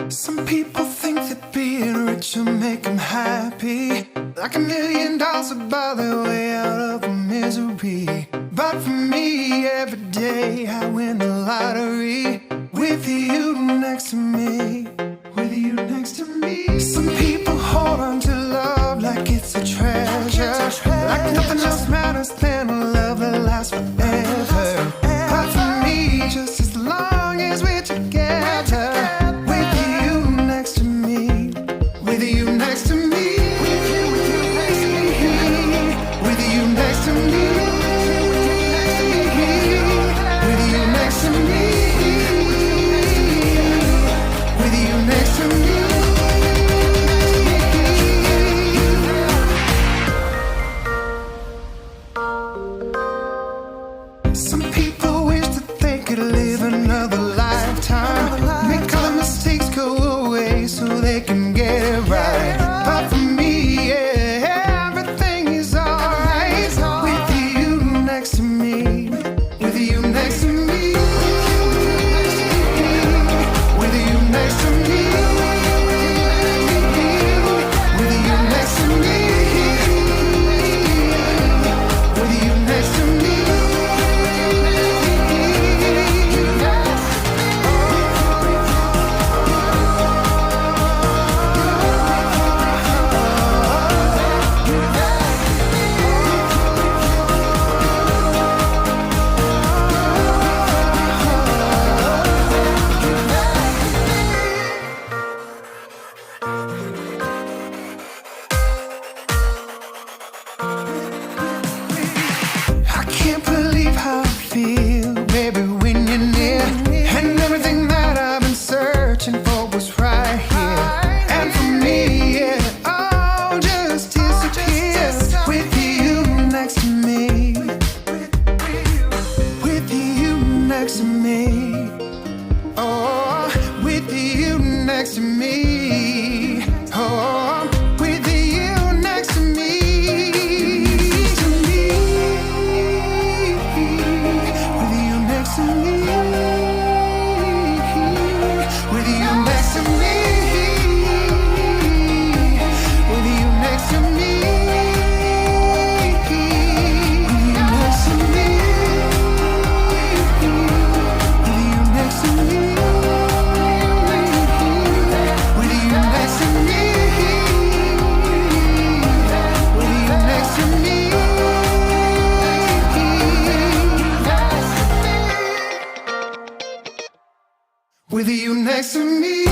Some people think that being rich will make them happy, like $1,000,000 will buy their way out of the misery. But for me, every day I win the lottery, with you next to me, with you next to me. Some people hold on to love like it's a treasure, like nothing else matters than a love that lasts forever. But for me, just as long as we're together, with you next to me, with you next to me, with you next to me, with you next to me, with you next to me, with you next to me. Some people wish that they could live another lifetime, make all the mistakes go away so they can get it right. But for me, yeah, everything is alright, with you next to me, with you next to me, with you next to me, with you next to me, with you next to me. I can't believe how I feel, baby, when you're near, and everything that I've been searching for was right here. And for me, yeah, it all just disappears with you next to me, with you next to me, oh, with you next to me, oh, with you next to me. With you next to me.